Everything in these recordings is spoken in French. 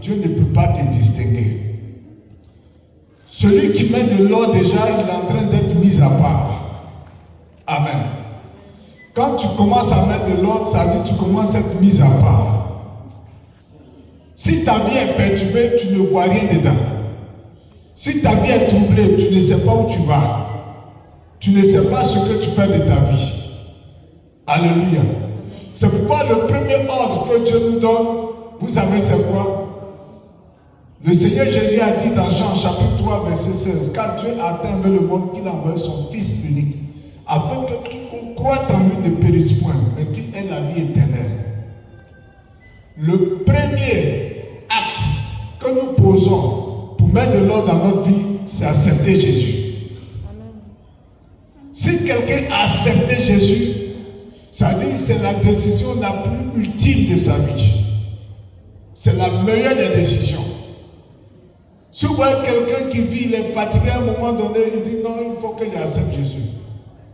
Dieu ne peut pas te distinguer. Celui qui met de l'ordre déjà, il est en train d'être mis à part. Amen. Quand tu commences à mettre de l'ordre, ça veut dire que tu commences à être mis à part. Si ta vie est perturbée, tu ne vois rien dedans. Si ta vie est troublée, tu ne sais pas où tu vas. Tu ne sais pas ce que tu fais de ta vie. Alléluia. C'est pourquoi le premier ordre que Dieu nous donne, vous savez c'est quoi? Le Seigneur Jésus a dit dans Jean chapitre 3 verset 16, car Dieu a tant aimé le monde qu'il a envoyé son Fils unique, afin que quiconque croit en lui ne périsse point, mais qu'il ait la vie éternelle. Le premier acte que nous posons pour mettre de l'ordre dans notre vie, c'est accepter Jésus. Amen. Si quelqu'un a accepté Jésus, ça dit que c'est la décision la plus ultime de sa vie. C'est la meilleure des décisions. Si vous voyez quelqu'un qui vit, il est fatigué à un moment donné, il dit non, il faut qu'il accepte Jésus.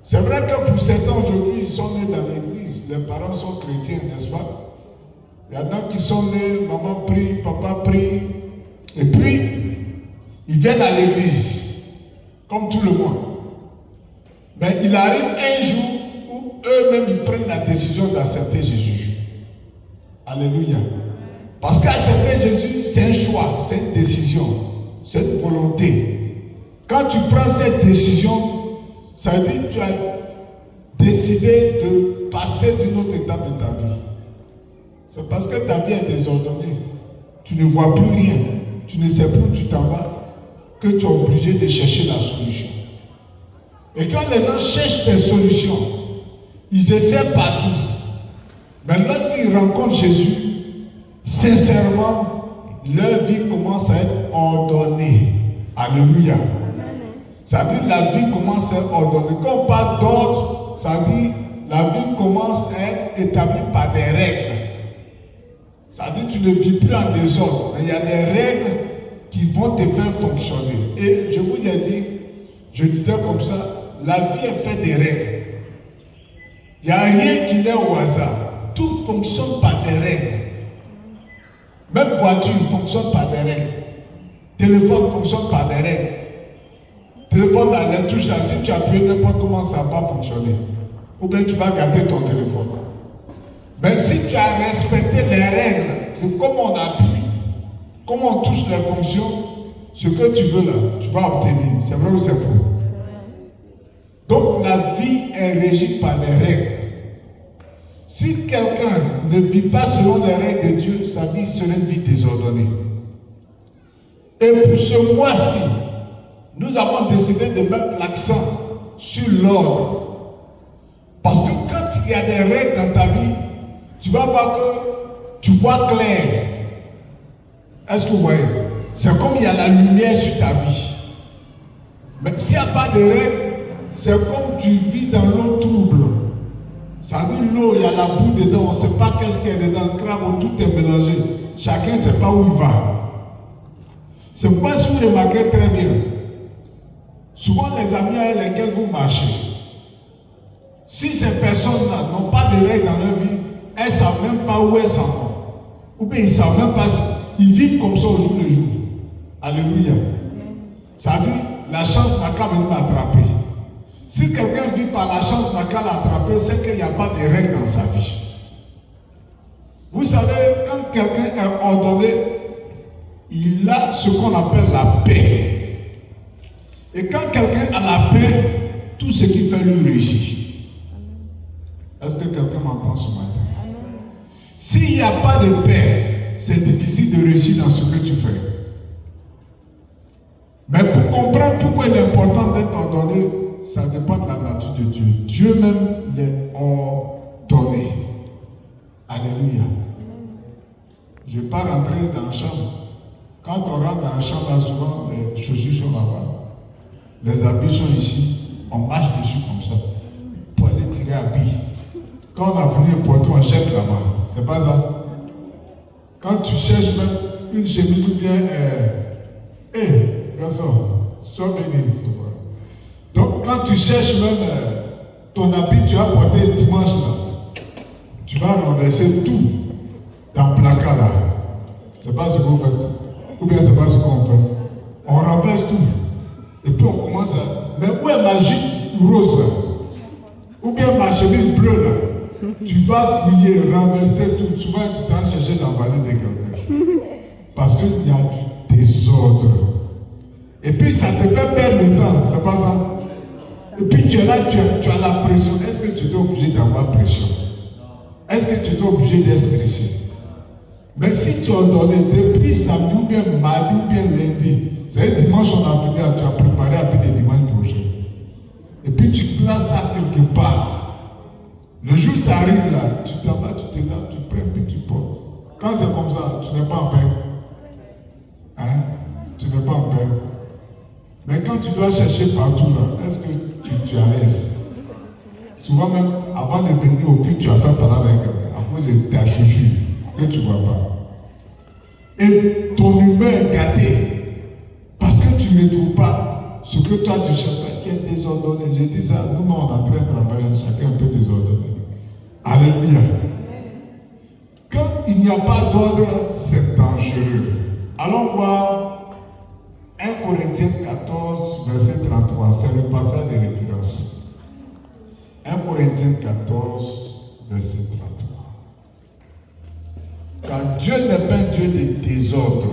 C'est vrai que pour certains aujourd'hui, ils sont nés dans l'église, les parents sont chrétiens, n'est-ce pas? Il y en a qui sont nés, maman prie, papa prie, et puis ils viennent à l'église, comme tout le monde. Mais il arrive un jour où eux-mêmes ils prennent la décision d'accepter Jésus. Alléluia. Parce qu'accepter Jésus, c'est un choix, c'est une décision, c'est une volonté. Quand tu prends cette décision, ça veut dire que tu as décidé de passer d'une autre étape de ta vie. C'est parce que ta vie est désordonnée. Tu ne vois plus rien, tu ne sais plus où tu t'en vas, que tu es obligé de chercher la solution. Et quand les gens cherchent des solutions, ils essaient partout. Mais lorsqu'ils rencontrent Jésus, sincèrement, leur vie commence à être ordonnée. Alléluia. Ça veut dire que la vie commence à être ordonnée. Quand on parle d'ordre, ça veut dire que la vie commence à être établie par des règles. Ça veut dire que tu ne vis plus en désordre. Mais il y a des règles qui vont te faire fonctionner. Et je vous ai dit, je disais comme ça, la vie est faite des règles. Il n'y a rien qui n'est au hasard. Tout fonctionne par des règles. Même voiture fonctionne par des règles. Téléphone fonctionne par des règles. Téléphone dans les touches là, si tu appuies n'importe comment, ça ne va pas fonctionner. Ou bien tu vas gâter ton téléphone. Mais si tu as respecté les règles de comment on appuie, comment on touche les fonctions, ce que tu veux là, tu vas obtenir. C'est vrai ou c'est faux? Donc la vie est régie par des règles. Si quelqu'un ne vit pas selon les règles de Dieu, sa vie serait une vie désordonnée. Et pour ce mois-ci, nous avons décidé de mettre l'accent sur l'ordre. Parce que quand il y a des règles dans ta vie, tu vas voir que tu vois clair. Est-ce que vous voyez? C'est comme il y a la lumière sur ta vie. Mais s'il n'y a pas de règles, c'est comme tu vis dans l'eau trouble. Ça veut dire l'eau, il y a la boue dedans, on ne sait pas qu'est-ce qu'il y a dedans, le crabe, tout est mélangé. Chacun ne sait pas où il va. C'est pourquoi si vous remarquez très bien, souvent les amis avec lesquels vous marchez, si ces personnes-là n'ont pas de règles dans leur vie, elles ne savent même pas où elles s'en vont. Ou bien ils ne savent même pas, ils vivent comme ça au jour le jour. Alléluia. Ça veut dire, la chance n'a qu'à venir m'attraper. Si quelqu'un vit par la chance n'a qu'à l'attraper, c'est qu'il n'y a pas de règles dans sa vie. Vous savez, quand quelqu'un est ordonné, il a ce qu'on appelle la paix. Et quand quelqu'un a la paix, tout ce qu'il fait lui réussit. Est-ce que quelqu'un m'entend ce matin? S'il n'y a pas de paix, c'est difficile de réussir dans ce que tu fais. Mais pour comprendre pourquoi il est important d'être ordonné, ça dépend de la nature de Dieu. Dieu même l'est ordonné. Alléluia. Je ne vais pas rentrer dans la chambre. Quand on rentre dans la chambre, là, souvent les chaussures sont là-bas. Les habits sont ici. On marche dessus comme ça. Pour aller tirer habits. Quand on a fini le poteau, on jette là-bas. C'est pas ça. Quand tu cherches même une chemise ou bien garçon, sois béni. Donc quand tu cherches même ton habit, tu vas porter dimanche là. Tu vas renverser tout dans le placard là. C'est pas ce que vous faites. Ou bien c'est pas ce qu'on fait. On renverse tout. Et puis on commence à... Mais où est ma jupe rose là? Ou bien ma chemise bleue là? Tu vas fouiller, renverser tout. Souvent tu t'en chercher dans la valise de quelqu'un. Parce qu'il y a du désordre. Et puis ça te fait perdre le temps, c'est pas ça? Et puis tu es là, tu as la pression. Est-ce que tu es obligé d'avoir pression? Est-ce que tu es obligé d'être stressé? Mais si tu as donné depuis samedi ou bien mardi ou bien lundi, c'est dimanche on a fini, tu as préparé à plus de dimanche prochain. Et puis tu classes ça quelque part. Le jour ça arrive là, tu t'en vas, tu te laves, tu prends, puis tu portes. Quand c'est comme ça, tu n'es pas en paix. Hein? Tu n'es pas en paix. Mais quand tu dois chercher partout là, est-ce que tu es à l'aise? Souvent même, avant de venir au culte, tu as fait parler avec quelqu'un, à cause de ta chaussure, que tu ne vois pas. Et ton humeur est gâtée, parce que tu ne trouves pas ce que toi tu cherches, qui est désordonné. Je dis ça, nous, on est en train de travailler, chacun un peu désordonné. Alléluia. Quand il n'y a pas d'ordre, c'est dangereux. Allons voir 1 Corinthiens 14, verset 33, c'est le passage de référence. 1 Corinthiens 14, verset 33. Car Dieu n'est pas un Dieu de désordre,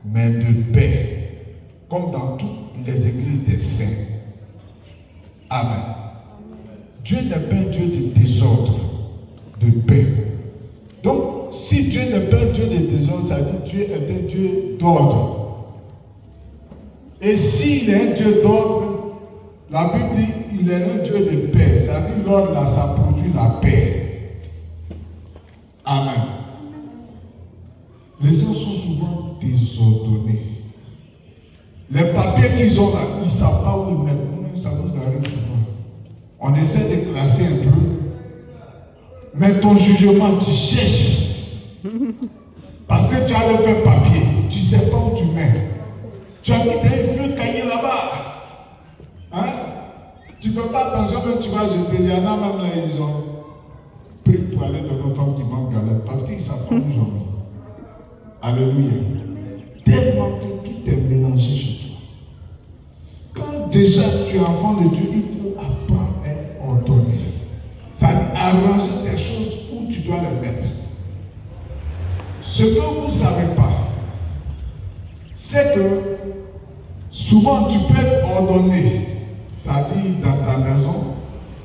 mais de paix, comme dans toutes les églises des saints. Amen. Dieu n'est pas un Dieu de désordre, de paix. Donc, si Dieu n'est pas un Dieu de désordre, ça veut dire que Dieu est un Dieu d'ordre. Et s'il est un Dieu d'ordre, la Bible dit qu'il est un Dieu de paix. Ça veut dire que l'ordre là, ça produit la paix. Amen. Les gens sont souvent désordonnés. Les papiers qu'ils ont là, ils ne savent pas où ils mettent. Ça nous arrive souvent. On essaie de classer un peu. Mais ton jugement, tu cherches. Parce que tu as le fait papier. Tu ne sais pas où tu mets. Tu as mis des vieux cahiers là-bas. Hein? Tu ne fais pas attention, mais tu vas jeter. Il y en a même là, ils ont pris pour aller dans nos femmes qui vont galère. Parce qu'ils ne savent pas où ils ont mis. Alléluia. Tellement que tout est mélangé chez toi. Quand déjà tu es enfant de Dieu, il faut apprendre à être ordonné. Ça dit arranger des choses où tu dois les mettre. Ce que vous ne savez pas, c'est que souvent tu peux être ordonné, ça dit dans ta maison,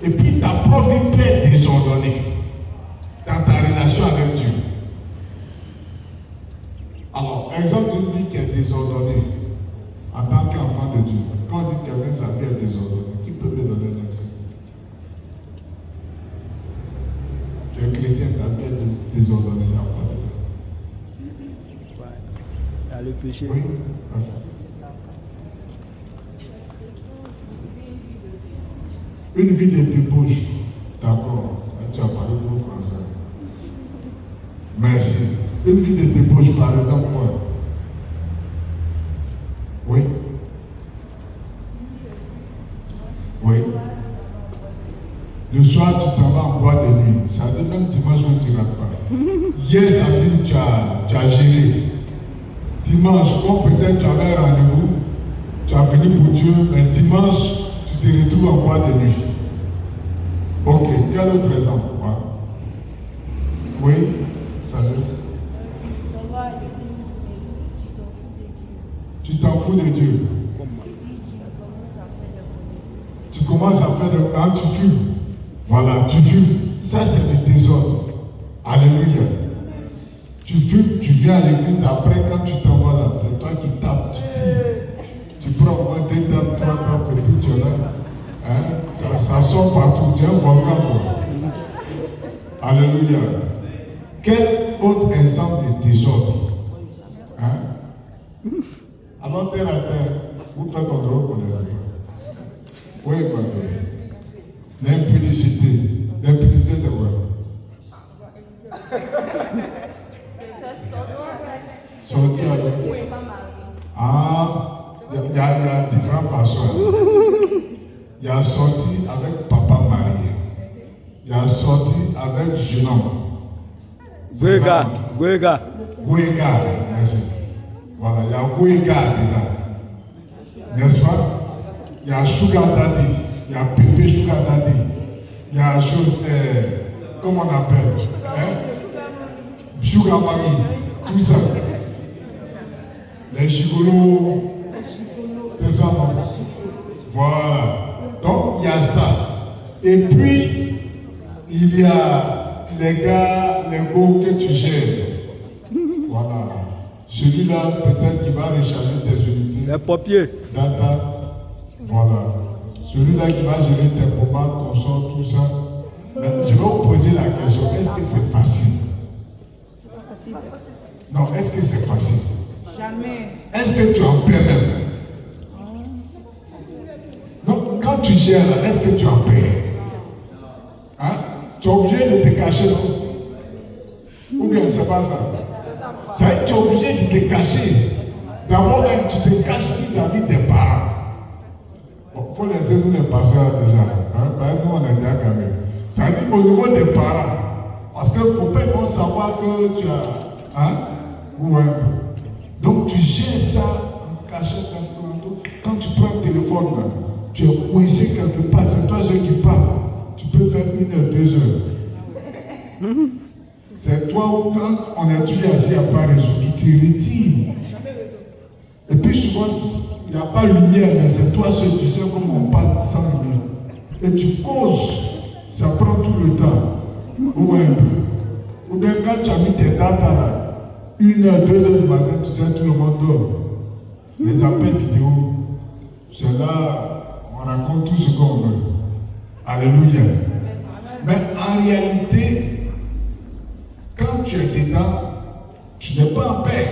et puis ta propre vie peut être désordonnée dans ta relation avec Dieu. Alors, exemple d'une vie qui est désordonnée en tant qu'enfant de Dieu. Quand on dit que quelqu'un sa vie est désordonnée, qui peut me donner un exemple? Tu es chrétien, ta vie est désordonnée, il n'y a pas de... Il y a le péché. Oui. Une vie de débauche. D'accord. Tu as parlé pour français. Merci. Une vie de débauche, par exemple, quoi? Oui. Oui. Le soir, tu t'en vas en boîte de nuit. Ça dit même dimanche, même tu ne rates pas. Hier, samedi, tu as géré. Dimanche, comme peut-être tu avais un rendez-vous, tu as fini pour Dieu, mais dimanche, tu te retrouves en boîte de nuit. Ok, quel autre exemple? Oui, ça veut. Tu t'en fous de Dieu. Tu commences à faire de... Quand tu fumes. Voilà, tu fumes. Ça, c'est le désordre. Alléluia. Tu fumes, tu viens à l'église, après, quand tu t'en vas là, c'est toi qui tapes, tu tires. Tu prends au moins 2 tapes, 3 tapes, et puis tu es là. Hein? Ça sort partout. Tu es un volcan, quoi. Alléluia. Quel autre exemple de désordre? Hein? Alors, terre à terre, vous faites ton droit pour les enfants. Oui, quoi. L'impudicité. L'impudicité, c'est quoi? Sortir avec. Ah, il y a différentes façons. Il y a sorti avec papa marié. Il y a sorti avec jeune homme. Gwega. Goéga, voilà, il y a Goéga dedans. N'est-ce pas? Il y a Sugar Daddy, il y a Pépé Sugar Daddy, il y a chose, comment on appelle? Sugar Mami, tout ça. Les gigolos, c'est ça, non? Voilà. Donc, il y a ça. Et puis, il y a les gars, les go que tu gères. Voilà. Celui-là, peut-être qu'il va recharger tes unités. Les papiers. Data. Voilà. Celui-là qui va gérer tes combats, consort, tout ça. Mais je vais vous poser la question. Est-ce que c'est facile? C'est pas facile. Non, est-ce que c'est facile? Jamais. Est-ce que tu en paies même? Donc, quand tu gères là, est-ce que tu en paies? Hein? Tu es obligé de te cacher, non? Ou bien c'est pas ça? Ça veut dire que tu es obligé de te cacher. D'abord, tu te caches vis-à-vis des parents. Bon, il faut laisser nous les pasteurs déjà. Hein? Nous, on est déjà quand même. Ça veut dire qu'au niveau des parents, parce qu'il ne faut pas bon savoir que tu as. Hein? Ouais. Donc, tu gères ça en cachette. Quand tu prends le téléphone, là, tu es coincé quelque part, c'est toi ceux qui parlent. Tu peux faire 1 heure, 2 heures. C'est toi où, quand on est tous assis à part réseau, tu te retires. Et puis souvent, il n'y a pas de lumière, mais c'est toi seul, tu sais comment on parle sans lumière. Et tu causes, ça prend tout le temps. Ou bien quand tu as mis tes dates là, 1 heure, 2 heures du matin, tu sais, tout le monde dort. Les appels vidéo, c'est là, on raconte tout ce qu'on veut. Alléluia. Mais en réalité, quand tu es dedans, tu n'es pas en paix.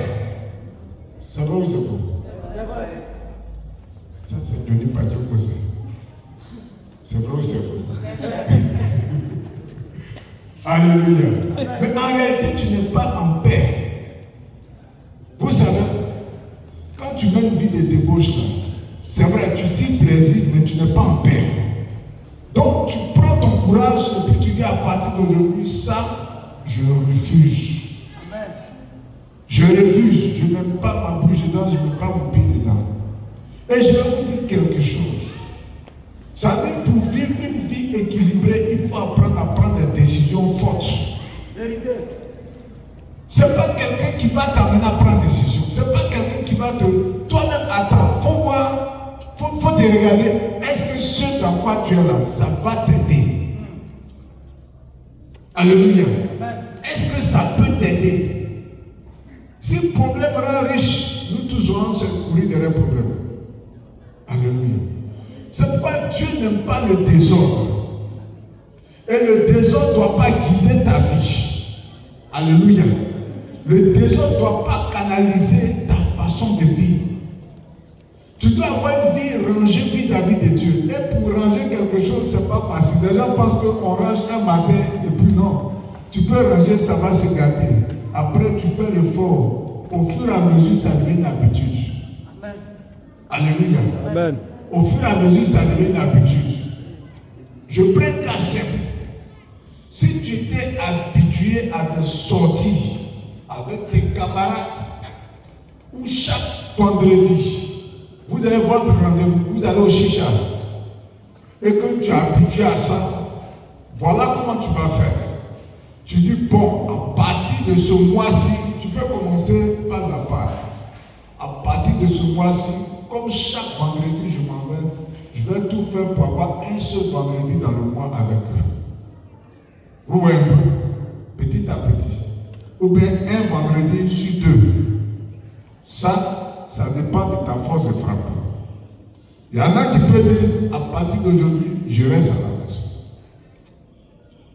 C'est vrai ou c'est faux? Ça, c'est Johnny Padio Kossé. C'est vrai ou c'est faux? Alléluia. Mais en réalité, tu n'es pas en paix. Vous savez, quand tu mets une vie de débauche, c'est vrai, tu dis plaisir, mais tu n'es pas en paix. Donc, tu prends ton courage et puis tu dis à partir d'aujourd'hui, ça, je refuse. Amen. Je refuse. Je ne mets pas ma bouche dedans, je ne mets pas mon pied dedans. Et je vais vous dire quelque chose. Ça veut dire pour vivre une vie équilibrée, il faut apprendre à prendre des décisions fortes. Vérité. Ce n'est pas quelqu'un qui va t'amener à prendre des décisions. Ce n'est pas quelqu'un qui va te... Toi-même, attends, il faut voir. Il faut te regarder, est-ce que ce dans quoi tu es là, ça va t'aider? Alléluia. Est-ce que ça peut t'aider? Si le problème rend riche, nous tous aurons courir derrière le problème. Alléluia. C'est pas Dieu n'aime pas le désordre. Et le désordre ne doit pas guider ta vie. Alléluia. Le désordre ne doit pas canaliser ta façon de vivre. Tu dois avoir une vie rangée vis-à-vis de Dieu. Et pour ranger quelque chose, ce n'est pas facile. Les gens pensent qu'on range un matin et puis non. Tu peux ranger, ça va se gâter. Après, tu fais l'effort. Au fur et à mesure, ça devient une habitude. Amen. Alléluia. Amen. Au fur et à mesure, ça devient une habitude. Je prends un cas simple. Si tu t'es habitué à des sorties avec tes camarades, où chaque vendredi, vous avez votre rendez-vous, vous allez au chicha, et que tu es habitué à ça, voilà comment tu vas faire. Tu dis, bon, à partir de ce mois-ci, tu peux commencer pas à pas. À partir de ce mois-ci, comme chaque vendredi, je m'en vais, je vais tout faire pour avoir un seul vendredi dans le mois avec eux. Vous voyez un peu, petit à petit. Ou bien un vendredi sur 2. Ça dépend de ta force de frappe. Il y en a qui peuvent dire, à partir d'aujourd'hui, je reste à la maison.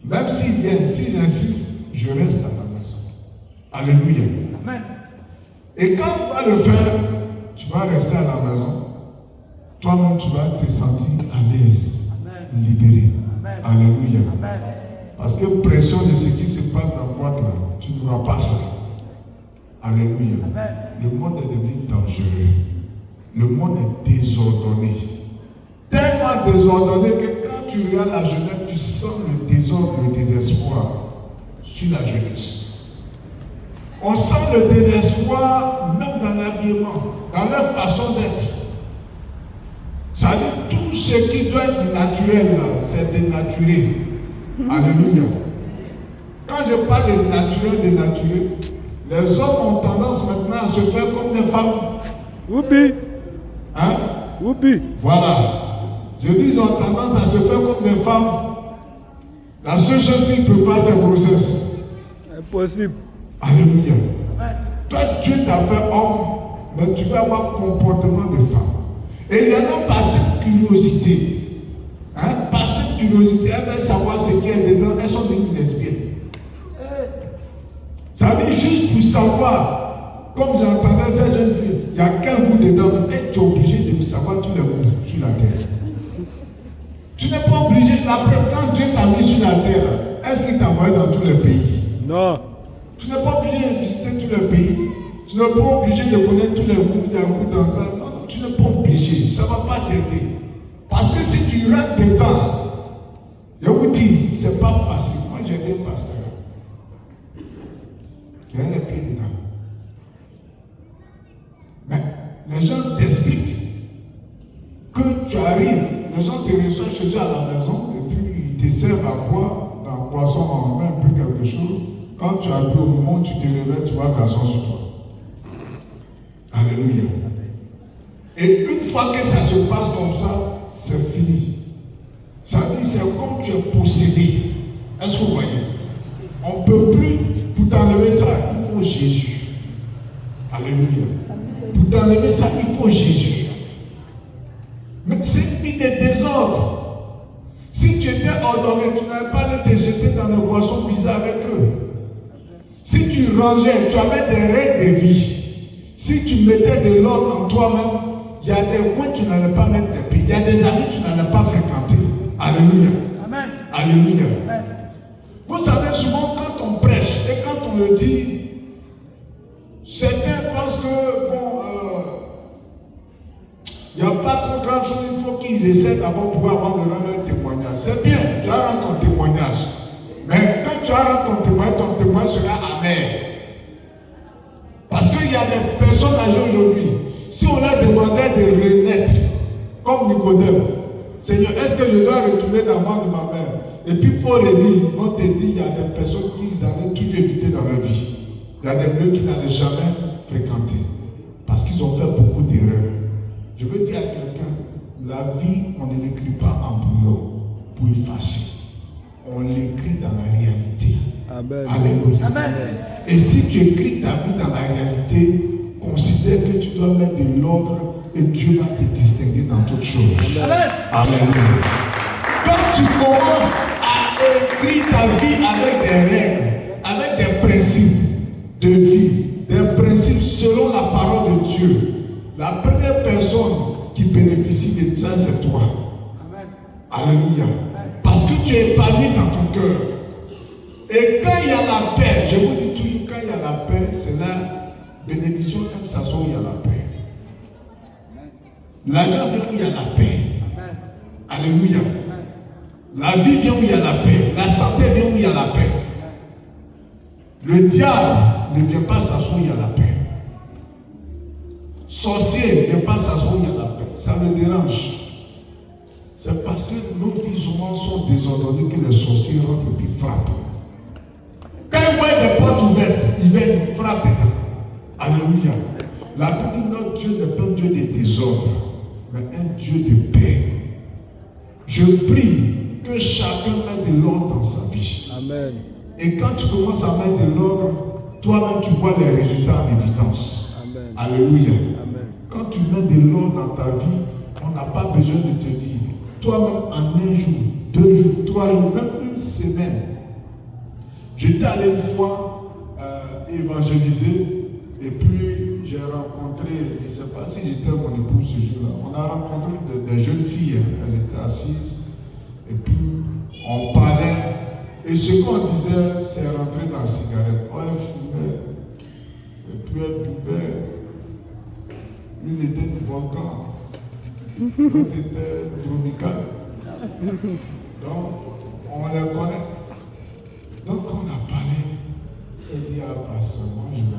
Même s'ils viennent, s'ils insistent, je reste à la maison. Alléluia. Amen. Et quand tu vas le faire, tu vas rester à la maison. Toi-même, tu vas te sentir à l'aise, libéré. Amen. Alléluia. Amen. Parce que pression de ce qui se passe dans la boîte là, tu n'auras pas ça. Alléluia. Amen. Le monde est devenu dangereux. Le monde est désordonné. Tellement désordonné que quand tu regardes la jeunesse, tu sens le désordre, le désespoir sur la jeunesse. On sent le désespoir même dans l'habillement, dans leur façon d'être. Ça dit tout ce qui doit être naturel, là, c'est dénaturé. Alléluia. Quand je parle de naturel, dénaturé, les hommes ont tendance maintenant à se faire comme des femmes. Oupi. Hein? Oupi. Voilà. Je dis, ils ont tendance à se faire comme des femmes. La seule chose qu'ils ne peuvent pas, c'est grossesse. Impossible. Alléluia. Toi, Dieu t'a fait homme, mais tu vas avoir comportement de femme. Et il y en a par cette curiosité. Hein? Par cette curiosité, elles veulent savoir ce qu'il y a dedans. Elles sont devenues lesbiennes. Ça veut dire juste pour savoir, comme j'entendais cette jeune fille, il y a quel goût dedans, et tu es obligé de savoir tous les goûts sur la terre. Tu n'es pas obligé, quand Dieu t'a mis sur la terre, est-ce qu'il t'a envoyé dans tous les pays? Non. Tu n'es pas obligé de visiter tous les pays. Tu n'es pas obligé de connaître tous les goûts, il y a un goût dans ça. Non, tu n'es pas obligé, ça ne va pas t'aider. Parce que si tu rentres dedans, je vous dis, ce n'est pas facile. Moi j'ai des pasteurs. Il y a les pieds dedans. Mais les gens t'expliquent que tu arrives, les gens te reçoivent chez eux à la maison et puis ils te servent à boire, dans la boisson en main, un peu quelque chose. Quand tu as bu au moment où tu te réveilles, tu vois garçon sur toi. Alléluia. Et une fois que ça se passe comme ça, c'est fini. Ça dit, c'est comme tu es possédé. Est-ce que vous voyez? On ne peut plus, pour t'enlever ça, il faut Jésus. Alléluia. Pour t'enlever ça, il faut Jésus. Mais c'est une vie de désordre. Si tu étais ordonné, tu n'avais pas allé te jeter dans les boissons bizarres avec eux. Si tu rangeais, tu avais des règles de vie. Si tu mettais de l'ordre en toi-même, il y a des coins que tu n'allais pas mettre des pieds. Il y a des amis que tu n'allais pas fréquenter. Alléluia. Amen. Alléluia. Amen. Vous savez, souvent quand on prêche et quand on le dit, certains pensent que, bon, il n'y a pas trop grand chose, il faut qu'ils essaient d'abord pour avoir de rendre un témoignage. C'est bien, tu as rendu ton témoignage. Mais quand tu as rendu ton témoignage sera amer. Parce qu'il y a des personnes âgées aujourd'hui, si on leur demandait de renaître, comme Nicodème, Seigneur, est-ce que je dois retourner dans le ventre de ma mère? Et puis il faut redire, ils vont te dire, il y a des personnes qui allaient tout éviter dans leur vie. Il y a des lieux qu'ils n'allaient jamais fréquenter. Parce qu'ils ont fait beaucoup d'erreurs. Je veux dire à quelqu'un, la vie, on ne l'écrit pas en brouillon pour effacer. On l'écrit dans la réalité. Amen. Alléluia. Amen. Et si tu écris ta vie dans la réalité, considère que tu dois mettre de l'ordre et Dieu va te distinguer dans toutes choses. Amen. Alléluia. Quand tu commences à écrire ta vie avec des règles, avec des principes de vie, des principes selon la parole de Dieu, la première personne qui bénéficie de ça, c'est toi. Amen. Alléluia. Parce que tu es épanoui dans ton cœur. Et quand il y a la paix, je vous dis toujours, quand il y a la paix, c'est la bénédiction comme ça où il y a la paix. L'argent vient où il y a la paix. Alléluia. La vie vient où il y a la paix. La santé vient où il y a la paix. Le diable ne vient pas s'asseoir où il y a la paix. Sorcier ne vient pas s'asseoir où il y a la paix. Ça me dérange. C'est parce que nos vies souvent sont désordonnées que les sorciers rentrent et puis frappent. Quand ils voient des portes ouvertes, ils viennent frapper. Alléluia. La Bible dit notre Dieu n'est pas un Dieu de désordre, mais un Dieu de paix. Je prie que chacun mette de l'ordre dans sa vie. Amen. Et quand tu commences à mettre de l'ordre, toi-même tu vois les résultats en évidence. Amen. Alléluia. Amen. Quand tu mets de l'ordre dans ta vie, on n'a pas besoin de te dire. Toi-même en un jour, 2 jours, 3 jours, même une semaine. J'étais allé une fois évangéliser et puis j'ai rencontré, je ne sais pas si j'étais mon épouse ce jour-là, on a rencontré des jeunes filles, elles étaient assises et puis on parlait et ce qu'on disait c'est rentrer dans la cigarette. Oh, elle fumait et puis elle buvait, une était du volcan, l'autre était tropical. Donc on les connaît. Donc on a parlé. Elle dit, ah, pasteur, moi je vais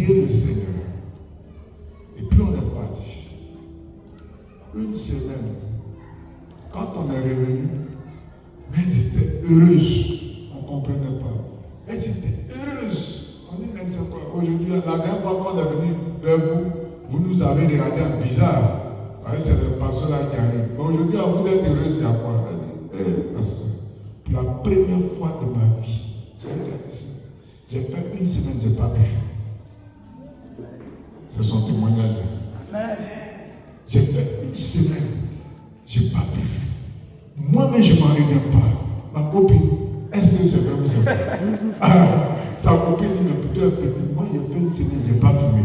prié le Seigneur. Et puis on est parti. Une semaine, quand on est revenu, elles étaient heureuses. On ne comprenait pas. Elles étaient heureuses. On dit, mais c'est quoi? Aujourd'hui, la dernière fois qu'on est venu vers vous, vous nous avez regardé en bizarre. C'est le pasteur là qui arrive. Mais aujourd'hui, vous êtes heureuse, il y a quoi? Elle dit, pasteur, pour la première fois de ma vie, j'ai fait une semaine, je n'ai pas bu. C'est son témoignage. J'ai fait une semaine, je n'ai pas bu. Moi-même, je ne m'en reviens pas. Ma copine, est-ce que c'est vrai ou c'est vrai? Sa copine dit, mais plutôt un petit. Moi, j'ai fait une semaine, je n'ai pas fumé.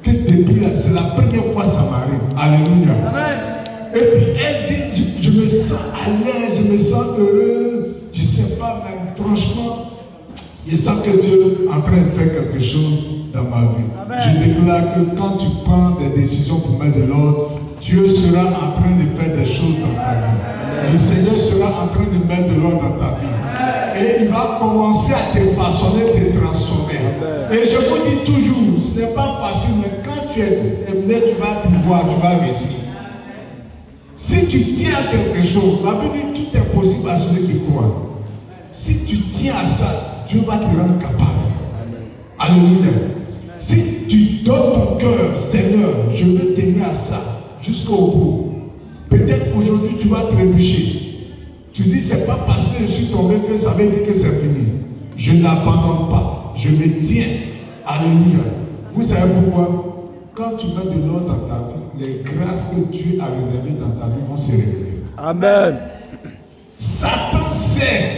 Que depuis là, c'est la première fois que ça m'arrive. Alléluia. Amen. Et puis elle dit, je me sens à l'aise, je me sens heureux. Je ne sais pas, même franchement, je sens que Dieu est en train de faire quelque chose dans ma vie. Amen. Je déclare que quand tu prends des décisions pour mettre de l'ordre, Dieu sera en train de faire des choses dans ta vie. Amen. Le Seigneur sera en train de mettre de l'ordre dans ta vie. Amen. Et il va commencer à te façonner, te transformer. Amen. Et je vous dis toujours, ce n'est pas facile, mais quand tu es amené, tu vas pouvoir, tu vas réussir. Si tu tiens à quelque chose, la Bible dit tout est possible à celui qui croit. Si tu tiens à ça, Dieu va te rendre capable. Alléluia. Si tu donnes ton cœur, Seigneur, je veux tenir à ça jusqu'au bout. Peut-être aujourd'hui tu vas trébucher. Tu dis, c'est pas parce que je suis tombé que ça veut dire que c'est fini. Je n'abandonne pas. Je me tiens. Alléluia. Vous savez pourquoi? Quand tu mets de l'ordre dans ta vie, les grâces que Dieu a réservées dans ta vie vont se révéler. Amen. Satan sait.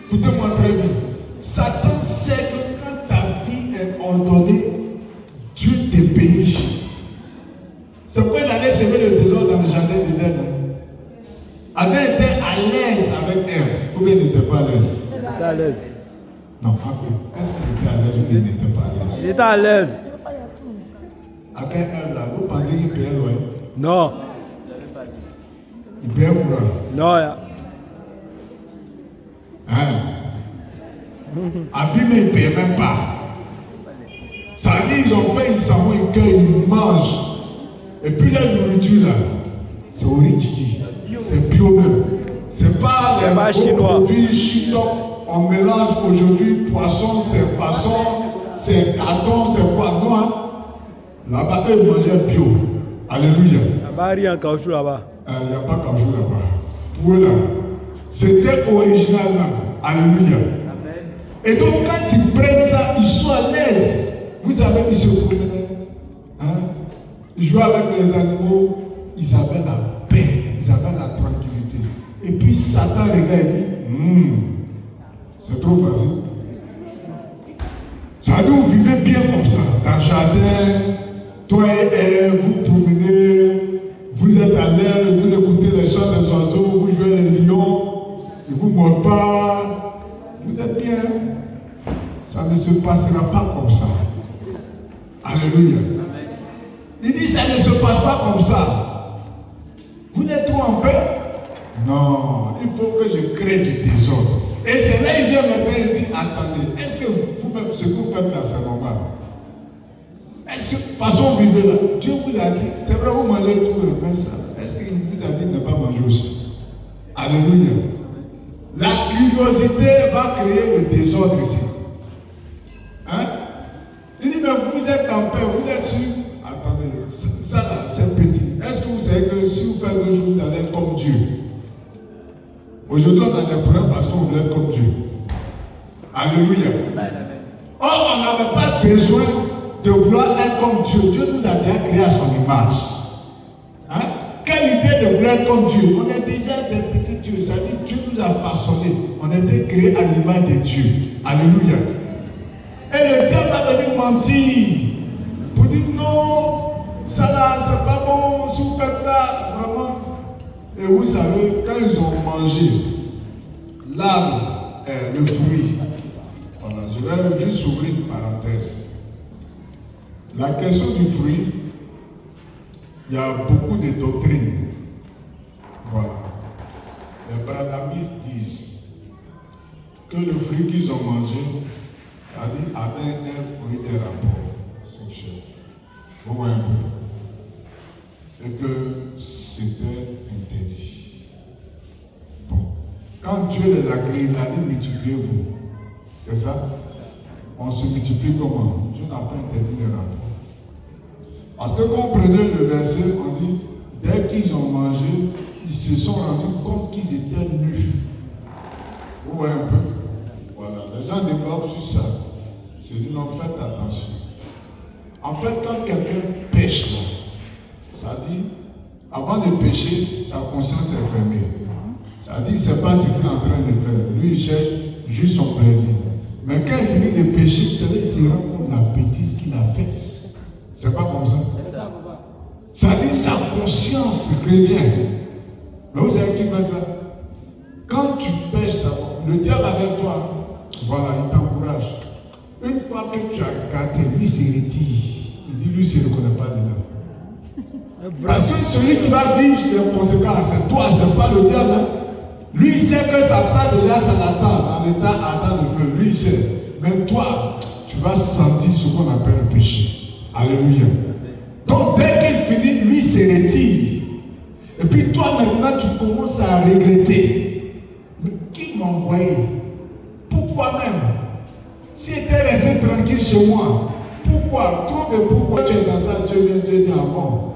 Écoutez-moi très bien. Satan sait que quand ta vie est ordonnée, Dieu te bénit. C'est pourquoi il allait semer le désordre dans le jardin d'Éden. Adam était à l'aise avec Ève. Ou bien il n'était pas à l'aise? Il était à l'aise. Non, est-ce qu'il était à l'aise ou il n'était pas à l'aise? Il était à l'aise. Avec Ève là, vous pensez qu'il payait loin? Non. Il payait quoi? Non. Hein? Abîmé, il ne payait même pas. Ça dit, ils ont fait, ils savent, ils cueillent, ils mangent. Et puis la nourriture là, c'est original. C'est bio même. C'est pas chinois. Produits chinois. On mélange aujourd'hui poisson, c'est façon, c'est carton, c'est quoi. Non. Là-bas, eux mangeaient bio. Alléluia. Là-bas, il y a un caoutchouc là-bas. Il n'y a pas de caoutchouc là-bas. Pour eux là, c'était original là. Alléluia. Amen. Et donc, quand ils prennent ça, ils sont à l'aise. Vous savez, ils se promenaient. Hein? Ils jouaient avec les animaux. Ils avaient la paix. Ils avaient la tranquillité. Et puis, Satan regarde et dit, c'est trop facile. Ça dit, vous vivez bien comme ça. Dans le jardin, toi et elle, vous promenez, vous êtes à l'aise, vous écoutez les chants des oiseaux, vous jouez les lions, ils ne vous mordent pas. Vous êtes bien. Ça ne se passera pas comme ça. Alléluia. Il dit, ça ne se passe pas comme ça. Vous n'êtes trop en paix? Non, il faut que je crée du désordre. Et c'est là il vient maintenant et dit, attendez, est-ce que vous-même, ce que vous faites là, c'est normal? Est-ce que, façon vivez là, Dieu vous a dit, c'est vrai, vous mangez tout le pain ça. Est-ce qu'il vous a dit de ne pas manger aussi? Alléluia. La curiosité va créer le désordre ici. Hein? Il dit, mais vous êtes en paix, vous êtes sûr? Attendez, ça là, c'est petit. Est-ce que vous savez que si vous faites 2 jours, vous allez être comme Dieu? Aujourd'hui, on a des problèmes parce qu'on veut être comme Dieu. Alléluia. Or, on n'avait pas besoin de vouloir être comme Dieu. Dieu nous a déjà créé à son image. Hein? Quelle idée de vouloir être comme Dieu? On est déjà des petits dieux. Ça dit Dieu nous a façonnés. On a été créés à l'image de Dieu. Alléluia. Et le diable va venir mentir. Pour dire non, ça là, c'est pas bon. Si vous faites ça, vraiment. Et vous savez, quand ils ont mangé l'arbre, le fruit, voilà, je vais juste ouvrir une parenthèse. La question du fruit, il y a beaucoup de doctrines. Voilà. Les branhamistes disent que le fruit qu'ils ont mangé, dit Adam et Ève ont eu des rapports sexuels. Vous voyez un peu. Et que c'était interdit. Bon. Quand Dieu les a créés, il a dit multipliez-vous. C'est ça? On se multiplie comment? Dieu n'a pas interdit les rapports. Parce que quand on prenait le verset, on dit dès qu'ils ont mangé, ils se sont rendus compte qu'ils étaient nus. Vous voyez un peu? Voilà, les gens développent sur ça. Je dis non, faites attention. En fait, quand quelqu'un pêche, ça dit, avant de pécher, sa conscience est fermée. Ça dit, il ne sait pas ce qu'il est en train de faire. Lui, il cherche juste son plaisir. Mais quand il finit de pécher, c'est là qu'il se rend compte de la bêtise qu'il a faite. C'est pas comme ça. Ça dit, sa conscience revient. Mais vous savez qui fait ça? Quand tu pêches d'abord, le diable avec toi, voilà, il t'encourage. Une fois que tu as gâté, lui se retire. Il dit, lui, il ne se reconnaît pas de là. Parce que celui qui va vivre les conséquences, c'est toi, c'est pas le diable. Hein? Lui, il sait que sa part de là, ça l'attend dans l'état ardent de feu. Lui, il sait. Mais toi, tu vas sentir ce qu'on appelle le péché. Alléluia. Donc, dès qu'il finit, lui se retire. Et puis, toi, maintenant, tu commences à regretter. Mais qui m'a envoyé? Pourquoi même? Si était resté tranquille chez moi, pourquoi? Trop de pourquoi tu es dans ça, Dieu dit ah bon.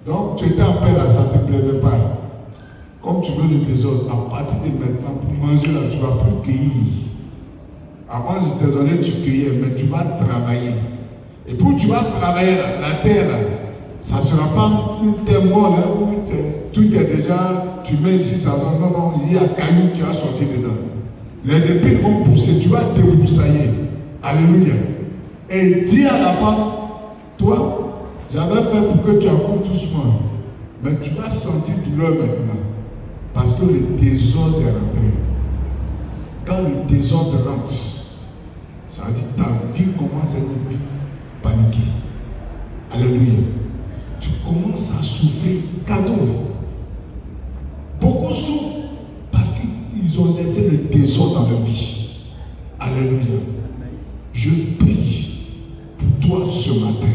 Donc, tu étais en paix là, ça ne te plaisait pas. Comme tu veux le désordre, à partir de maintenant, pour manger là, tu ne vas plus cueillir. Avant, je te donnais, tu cueillais, mais tu vas travailler. Et puis tu vas travailler là, la terre là, ça ne sera pas une terre molle, hein, où tout est déjà, tu mets ici, ça sort, non, non, il y a caillou qui va sortir dedans. Les épines vont pousser, tu vas débroussailler. Alléluia. Et dis à la femme, toi, j'avais fait pour que tu accours doucement, mais tu vas sentir douleur maintenant, parce que le désordre est rentré. Quand le désordre rentre, ça veut dire ta vie commence à être une vie paniquée. Alléluia. Tu commences à souffrir cadeau. Beaucoup souffrent parce qu'ils ont laissé le désordre dans leur vie. Alléluia. Je prie pour toi ce matin.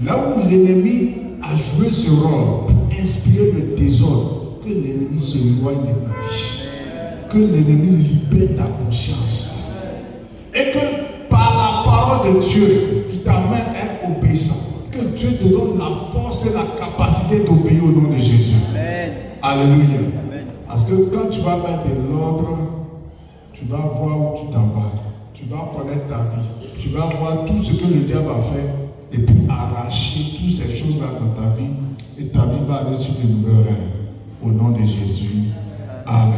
Là où l'ennemi a joué ce rôle pour inspirer le désordre, que l'ennemi se éloigne de ta vie. Que l'ennemi libère ta conscience. Et que par la parole de Dieu qui t'amène à être obéissant, que Dieu te donne la force et la capacité d'obéir au nom de Jésus. Amen. Alléluia. Amen. Parce que quand tu vas mettre de l'ordre, tu vas voir où tu t'en vas. Tu vas connaître ta vie. Tu vas voir tout ce que le diable a fait et puis arracher toutes ces choses-là dans ta vie. Et ta vie va aller sur de nouvelles rêves. Au nom de Jésus. Amen.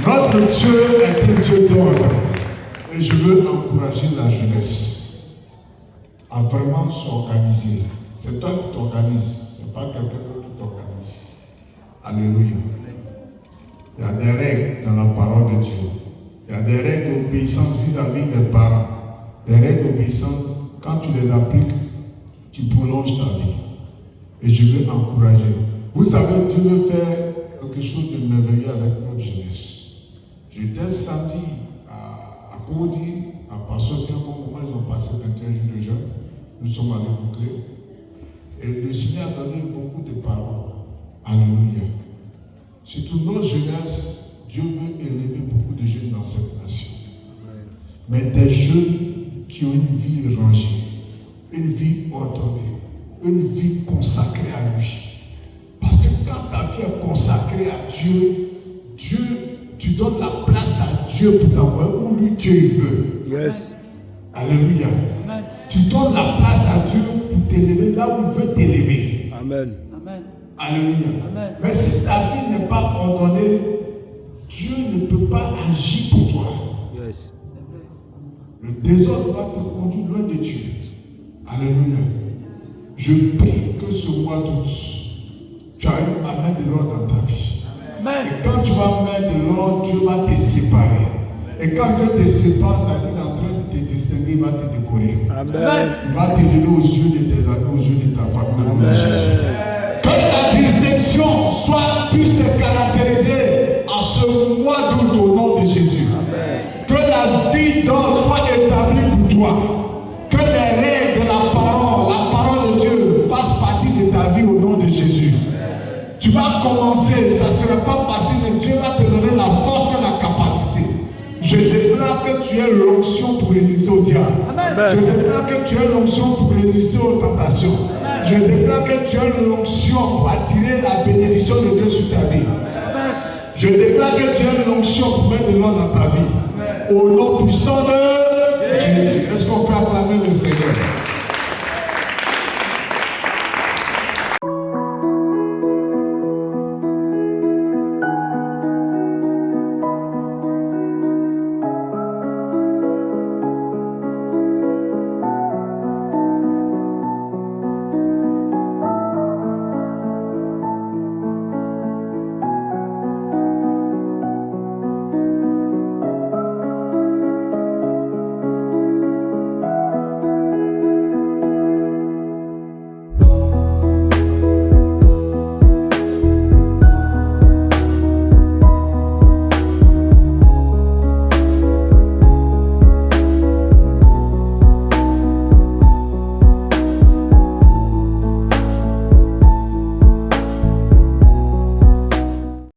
Notre Dieu est un Dieu d'ordre. Et je veux encourager la jeunesse à vraiment s'organiser. C'est toi qui t'organises. Ce n'est pas quelqu'un d'autre qui t'organise. Alléluia. Il y a des règles dans la parole de Dieu. Il y a des règles d'obéissance vis-à-vis des parents. Des règles d'obéissance, quand tu les appliques, tu prolonges ta vie. Et je veux encourager. Vous savez, Dieu veut faire quelque chose de merveilleux avec notre jeunesse. J'étais samedi à Cody, à Passos, un bon moment, ils ont passé 21 jours de jeûne. Nous sommes allés boucler. Et le Seigneur a donné beaucoup de paroles. Alléluia. Surtout notre jeunesse, Dieu veut élever beaucoup de jeunes dans cette nation. Mais des jeunes qui ont une vie rangée, une vie ordonnée, une vie consacrée à lui. Parce que quand ta vie est consacrée à Dieu, tu donnes la place à Dieu pour t'envoyer où lui Dieu veut. Yes. Alléluia. Amen. Tu donnes la place à Dieu pour t'élever là où il veut t'élever. Amen. Amen. Alléluia. Amen. Mais si ta vie n'est pas ordonnée, Dieu ne peut pas agir pour toi. Yes. Le désordre va te conduire loin de Dieu. Alléluia. Je prie que ce mois d'août, tu arrives à mettre de l'ordre dans ta vie. Amen. Et quand tu vas mettre de l'ordre, Dieu va te séparer. Et quand Dieu te sépare, ça dit en train de te distinguer, il va te décorer. Amen. Il va te donner aux yeux de tes amis, aux yeux de ta famille. Amen. Que ta distinction puisse te caractériser en ce mois d'août au nom de Jésus. Amen. Que la sera pas facile, mais Dieu va te donner la force et la capacité. Je déclare que tu as l'onction pour résister au diable. Amen. Je déclare que tu as l'onction pour résister aux tentations. Je déclare que tu as l'onction pour attirer la bénédiction de Dieu sur ta vie. Je déclare que tu as l'onction pour mettre de l'ordre dans ta vie. Au nom puissant de Jésus. Est-ce qu'on peut acclamer le Seigneur?